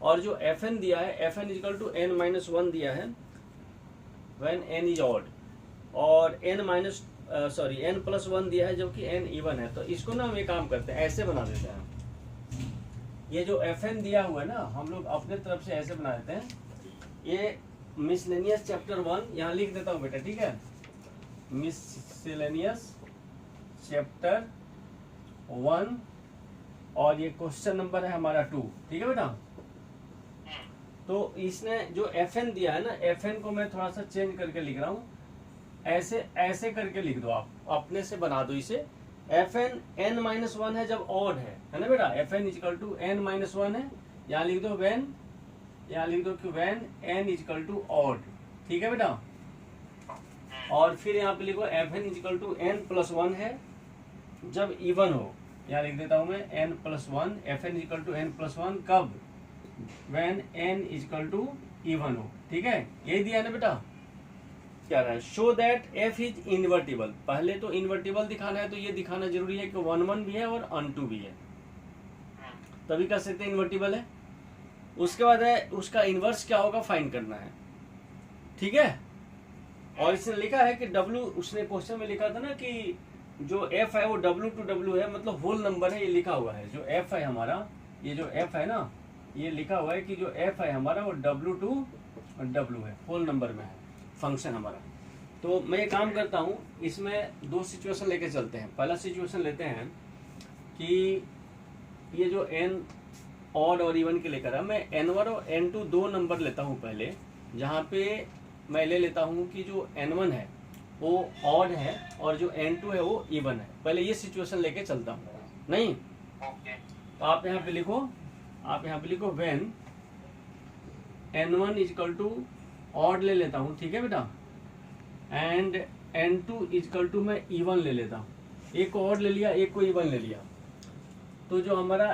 और जो F N दिया है, F N equal to N minus one दिया है व्हेन एन इज ऑड, और एन प्लस वन दिया है जो कि एन इवन है। तो इसको ना हम ये काम करते हैं, ऐसे बना देते हैं। ये जो एफ एन दिया हुआ है ना, हम लोग अपने तरफ से ऐसे बना देते हैं। ये मिसलेनियस चैप्टर 1 यहाँ लिख देता हूँ बेटा, ठीक है। मिसलेनियस चैप्टर 1 और ये क्वेश्चन नंबर है हमारा 2, ठीक है बेटा। तो इसने जो एफ एन दिया है ना, एफ एन को मैं थोड़ा सा चेंज करके लिख रहा हूँ, ऐसे करके लिख दो, आप अपने से बना दो इसे। F N N minus one है जब ऑड है ना बेटा, F N equal to N minus one है। यहाँ लिख दो वेन, यहाँ लिख दो कि when N equal to odd, ठीक है बेटा। और फिर यहाँ पे लिखो F N equal to N plus one है जब इवन हो। यहाँ लिख देता हूँ मैं N plus one, F N equal to N plus one कब, when N equal to even हो, ठीक है। यही दिया ना बेटा। क्या रहा है, show that F is invertible. पहले तो इन्वर्टिबल दिखाना है, तो ये दिखाना जरूरी है कि 1 1 भी है और अन2 भी है, तभी कह सकते हैं इन्वर्टिबल है। उसके बाद है उसका इनवर्स क्या होगा फाइंड करना है, ठीक है। और इसने लिखा है कि W, उसने क्वेश्चन में लिखा था ना कि जो F है वो W टू W है, मतलब होल नंबर है, ये लिखा हुआ है। जो F है हमारा, ये जो F है ना, ये लिखा हुआ है कि जो F है हमारा वो W टू W है, होल नंबर में है फंक्शन हमारा। तो मैं ये काम करता हूँ, इसमें 2 सिचुएशन लेके चलते हैं। पहला सिचुएशन लेते हैं कि ये जो n ऑड और इवन के लेकर है, मैं n1 और n2 2 नंबर लेता हूँ पहले, जहाँ पे मैं ले लेता हूँ कि जो n1 है वो ऑड है और जो n2 है वो इवन है। पहले ये सिचुएशन लेके चलता हूँ, नहीं तो आप यहाँ पे लिखो, when n1 is equal to odd ले लेता हूँ, ठीक है बेटा, एंड n2 इजकल टू मैं इवन ले लेता हूँ। एक को ऑड ले लिया, एक को इवन ले लिया, तो जो हमारा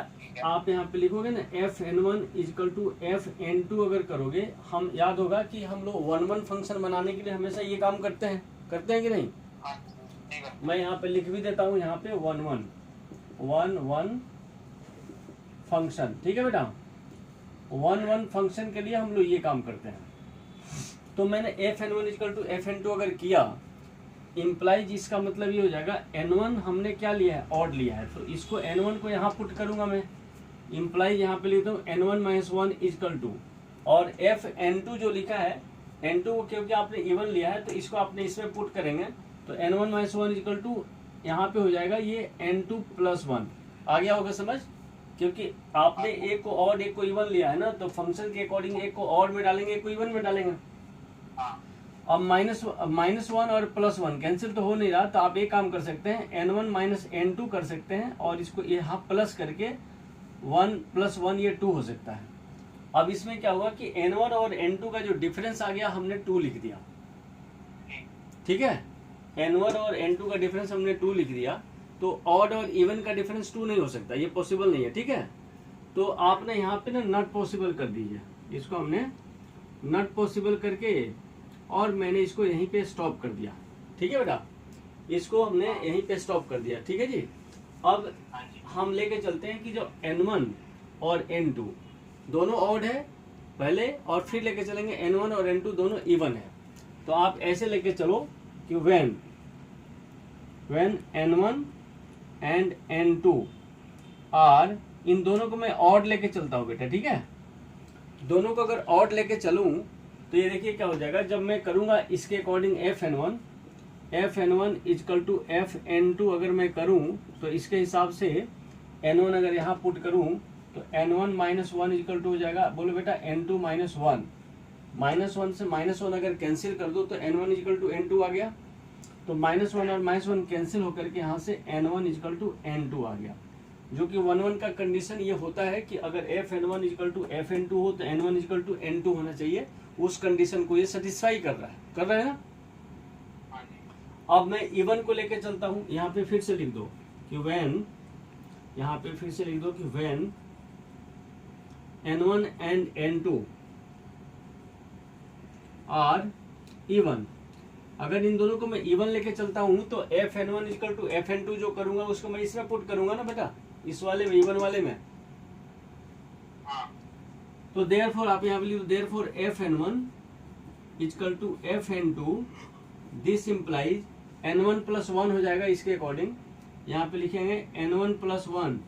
आप यहाँ पे लिखोगे ना F N one equal to F N two अगर करोगे, हम याद होगा कि हम लोग 1 1 फंक्शन बनाने के लिए हमेशा ये काम करते हैं कि नहीं। मैं यहाँ पे लिख भी देता हूँ, यहाँ पे 1 1 फंक्शन, ठीक है बेटा। 1 1 फंक्शन के लिए हम लोग ये काम करते हैं। तो मैंने F N one equal to F N two अगर किया, इम्प्लाइज इसका मतलब ये हो जाएगा n1 हमने क्या लिया है, ऑड लिया है, तो इसको n1 को यहाँ पुट करूंगा मैं, इम्प्लाइज यहाँ पे लिखता हूँ n1 minus one equal to, और एफ n2 जो लिखा है, n2 को क्योंकि आपने इवन लिया है तो इसको आपने इसमें पुट करेंगे, तो n1 minus one equal to यहाँ पे हो जाएगा ये n2 प्लस वन। आ गया होगा समझ, क्योंकि आपने एक को ऑड एक को इवन लिया है ना, तो फंक्शन के अकॉर्डिंग एक को ऑड में डालेंगे, एक को इवन में डालेंगे। अब माइनस वन और प्लस वन कैंसिल तो हो नहीं रहा, तो आप एक काम कर सकते हैं n1 माइनस n2 कर सकते हैं, और इसको यहाँ प्लस करके 1 प्लस 1 ये 2 हो सकता है। अब इसमें क्या हुआ कि n1 और n2 का जो डिफरेंस आ गया हमने 2 लिख दिया, ठीक है। n1 और n2 का डिफरेंस हमने 2 लिख दिया, तो ऑड और इवन का डिफरेंस 2 नहीं हो सकता, ये पॉसिबल नहीं है, ठीक है। तो आपने यहाँ पे ना नॉट पॉसिबल कर दीजिए, इसको हमने नॉट पॉसिबल करके और मैंने इसको यहीं पे स्टॉप कर दिया, ठीक है बेटा। इसको हमने यहीं पे स्टॉप कर दिया, ठीक है जी। अब हम लेके चलते हैं कि जो n1 और n2 दोनों ऑड है पहले, और फिर लेके चलेंगे n1 और n2 दोनों इवन है। तो आप ऐसे लेके चलो कि when n1 and n2 are, इन दोनों को मैं ऑड लेके चलता हूँ बेटा, ठीक है। दोनों को अगर ऑड लेके चलूं तो ये देखिए क्या हो जाएगा, जब मैं करूंगा इसके according F N one equal to F N two अगर मैं करूं, तो इसके हिसाब से n1 अगर यहाँ पुट करूं तो n1 minus one equal to हो जाएगा, बोलो बेटा n2 minus one, minus one से माइनस वन अगर कैंसिल कर दो तो n1 इजकल टू n2 आ गया, तो माइनस वन और माइनस वन कैंसिल होकर के यहाँ से n1 इजकल टू n2 आ गया, जो कि 1 1 का कंडीशन ये होता है कि अगर F N one equal to F N two हो तो n1 इजकल टू n2 होना चाहिए। उस कंडीशन को ये सेटिस्फाई कर रहा है ना। अब मैं इवन को लेके चलता हूं, यहाँ पे फिर से लिख दो कि व्हेन, यहाँ पे फिर से लिख दो कि when n1 and n2 are even. अगर इन दोनों को मैं इवन लेके चलता हूं तो F N one equal to F N two जो करूंगा उसको मैं इसमें पुट करूंगा ना बेटा, इस वाले में, इवन वाले में। तो देयरफॉर आप यहाँ पे लिखो therefore Fn1 equal to Fn2, this implies N1 plus 1 हो जाएगा इसके अकॉर्डिंग। यहाँ पे लिखेंगे N1 plus 1,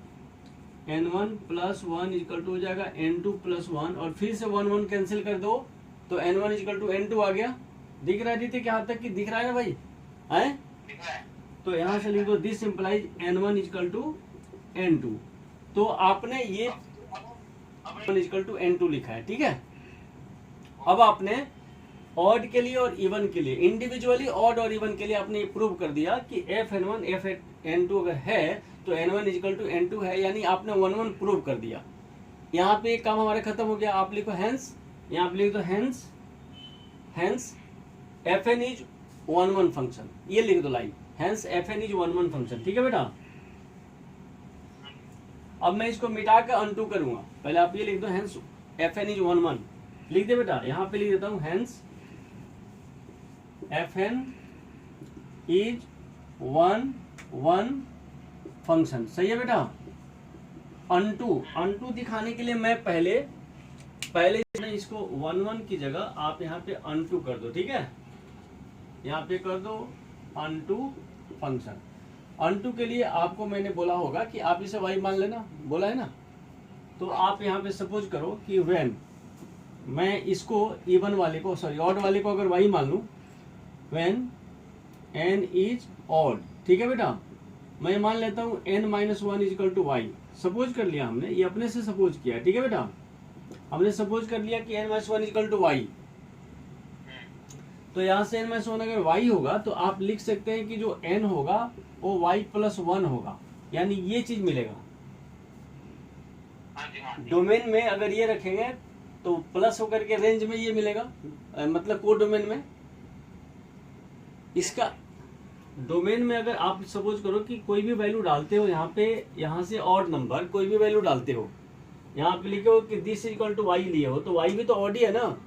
N1 plus 1 equal to हो जाएगा N2 प्लस 1, और फिर से 1 1 कैंसिल कर दो तो N1 इक्वल टू N2 आ गया। दिख रहा है दीदी क्या हद तक की दिख रहा है ना भाई, है? तो यहाँ से लिख दो this implies N1 equal to N2। तो आपने ये इक्वल टू N2 लिखा है, ठीक है। अब आपने ऑड के लिए और इवन के लिए इंडिविजुअली ऑड और इवन के लिए आपने प्रूव कर दिया कि Fn1 Fn2 अगर है तो N1 इक्वल टू N2 है, यानी आपने 1 1 प्रूव कर दिया। यहाँ पे काम हमारा खत्म हो गया। आप लिखो हेंस, यहाँ पे लिख दो हेंस Fn इज 1 1 फंक्शन, ये लिख दो line, hence Fn is 1 1 function, ठीक है बेटा। अब मैं इसको मिटा कर अनटू करूंगा, पहले आप ये लिख दो हेंस Fn इज 1 1, लिख दे बेटा। यहाँ पे लिख देता हूँ हेंस Fn इज 1 1 फंक्शन, सही है बेटा। अनटू दिखाने के लिए मैं पहले इसको 1 1 की जगह आप यहाँ पे अनटू कर दो, ठीक है। यहाँ पे कर दो अनटू फंक्शन। अनटू के लिए आपको मैंने बोला होगा कि आप इसे y मान लेना, बोला है ना। तो आप यहाँ पे सपोज करो कि व्हेन मैं इसको इवन वाले को ऑड वाले को अगर y मान लूं, व्हेन n इज ऑड, ठीक है बेटा। मैं मान लेता हूं n minus 1 equal to y, suppose कर लिया हमने, ये अपने से सपोज किया, ठीक है बेटा। हमने सपोज कर लिया कि n minus 1 equal to y, तो यहां से n माइनस 1 अगर y होगा तो आप लिख सकते हैं कि जो n होगा वो y प्लस 1 होगा, यानी ये चीज मिलेगा। डोमेन में अगर ये रखेंगे तो प्लस होकर के रेंज में ये मिलेगा, मतलब को डोमेन में। इसका डोमेन में अगर आप सपोज करो कि कोई भी वैल्यू डालते हो यहाँ पे, यहाँ से ऑड नंबर कोई भी वैल्यू डालते हो, यहाँ पे लिखे हो कि दिस इक्वल टू वाई लिए हो, तो वाई भी तो ऑड ही है ना।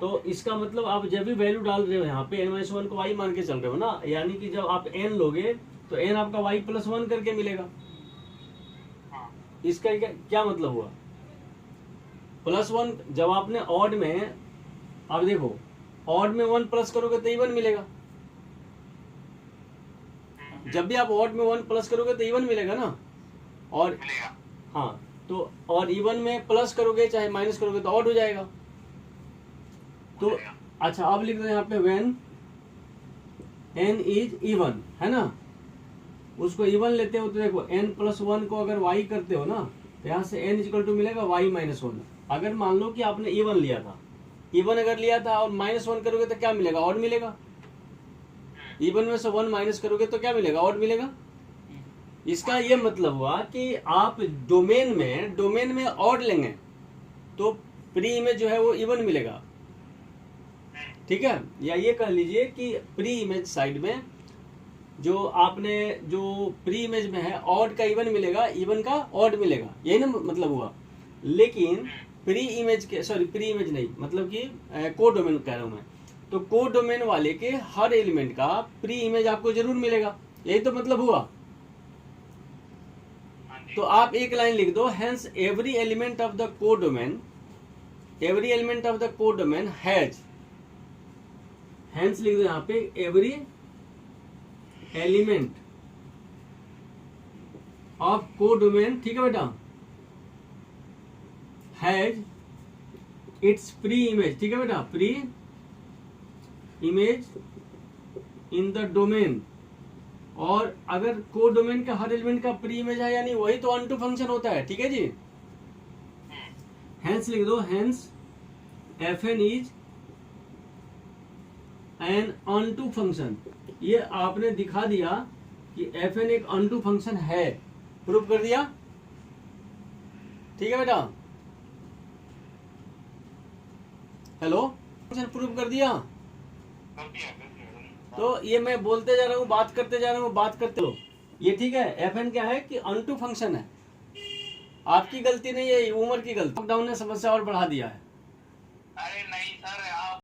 तो इसका मतलब आप जब भी वैल्यू डाल रहे हो यहाँ पे n-1 को y मान के चल रहे हो ना, यानी कि जब आप n लोगे तो n आपका y प्लस 1 करके मिलेगा। इसका क्या मतलब हुआ, प्लस 1 जब आपने ऑड में, अब देखो ऑड में 1 प्लस करोगे तो इवन मिलेगा, जब भी आप ऑड में 1 प्लस करोगे तो इवन मिलेगा ना। और हाँ, तो और इवन में प्लस करोगे चाहे माइनस करोगे तो ऑड हो जाएगा। तो अच्छा अब लिख दो यहाँ पे व्हेन n इज इवन, है ना, उसको इवन लेते हो तो देखो n प्लस 1 को अगर y करते हो ना तो यहाँ से n इक्वल टू मिलेगा y माइनस 1। अगर मान लो कि आपने इवन लिया था, इवन अगर लिया था और माइनस 1 करोगे तो क्या मिलेगा, ऑड मिलेगा। इवन में से 1 माइनस करोगे तो क्या मिलेगा, ऑड मिलेगा। इसका ये मतलब हुआ कि आप डोमेन में ऑड लेंगे तो प्री इमेज जो है वो इवन मिलेगा, ठीक है। या ये कह लीजिए कि प्री इमेज साइड में जो आपने जो प्री इमेज में है ऑड का इवन मिलेगा, इवन का ऑड मिलेगा, यही ना मतलब हुआ। लेकिन प्री इमेज नहीं, मतलब कि को डोमेन कह रहा हूं मैं, तो को डोमेन वाले के हर एलिमेंट का प्री इमेज आपको जरूर मिलेगा, यही तो मतलब हुआ। तो आप एक लाइन लिख दो, hence every element of the को डोमेन हैज, हेंस लिख दो यहाँ पे एवरी एलिमेंट ऑफ को डोमेन, ठीक है बेटा, हैज इट्स प्री इमेज, ठीक है बेटा, pre image in the domain. और अगर को डोमेन का हर एलिमेंट का प्री इमेज है, यानी वही तो अनटू फंक्शन होता है, ठीक है जी। हेंस लिख दो, hence Fn is an unto function. ये आपने दिखा दिया कि Fn एक अनटू फंक्शन है, प्रूव कर दिया, ठीक है बेटा। हेलो, फंक्शन प्रूव कर दिया। तो ये मैं बोलते जा रहा हूँ, बात करते जा रहा हूँ, बात करते हो, ये ठीक है। Fn क्या है कि अनटू फंक्शन है, आपकी गलती नहीं है, उम्र की गलती। लॉकडाउन ने समस्या और बढ़ा दिया है। अरे नहीं सर, आप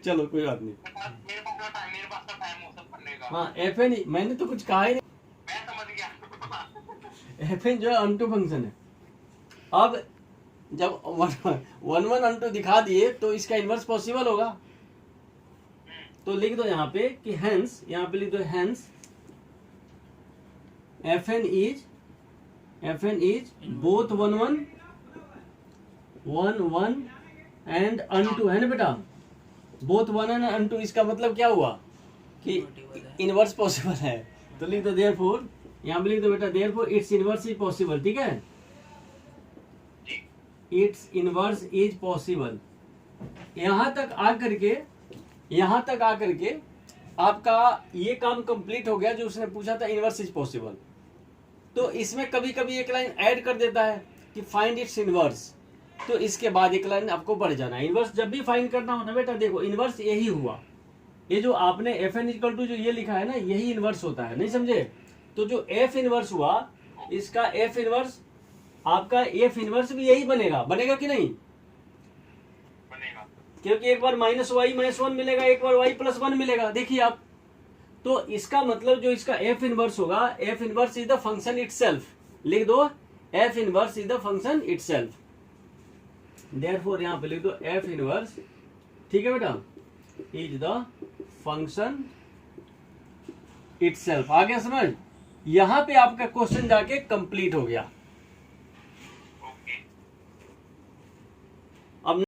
चलो कोई बात नहीं, मेरे पास तो टाइम हो सब करने का। हाँ Fn, मैंने तो कुछ कहा ही नहीं, मैं समझ गया। Fn जो है अनटू फंक्शन है। अब जब 1 1 2 दिखा दिए तो इसका इनवर्स पॉसिबल होगा। तो लिख दो यहाँ पे कि हेंस, यहाँ पे लिख दो hence fn is both 1 1 and unto, है ना बेटा, बोथ 1 एंड अनटू। इसका मतलब क्या हुआ कि इनवर्स पॉसिबल है। तो लिख दो देयरफॉर, यहाँ पे लिख दो बेटा therefore it's inverse is possible. ठीक है, इट्स इनवर्स इज पॉसिबल। यहां तक आकर के आपका ये काम कंप्लीट हो गया जो उसने पूछा था, इनवर्स इज पॉसिबल। तो इसमें कभी कभी एक लाइन ऐड कर देता है कि फाइंड इट्स इनवर्स, तो इसके बाद एक लाइन आपको बढ़ जाना है। इनवर्स जब भी फाइंड करना हो ना बेटा, देखो इनवर्स यही हुआ, ये जो आपने एफ एन इक्वल टू जो ये लिखा है ना, यही इनवर्स होता है, नहीं समझे। तो जो एफ इनवर्स हुआ, इसका एफ इनवर्स, आपका एफ इनवर्स भी यही बनेगा कि नहीं? बनेगा, क्योंकि एक बार -y-1 मिलेगा, एक बार y+1 मिलेगा। देखिए आप, तो इसका मतलब जो इसका एफ इनवर्स होगा, F inverse is the function itself. लिख दो F inverse is the function itself. Therefore यहाँ पे लिख दो एफ इनवर्स, ठीक है बेटा, इज द फंक्शन इटसेल्फ। आ गया समझ? यहां पे आपका क्वेश्चन जाके कंप्लीट हो गया।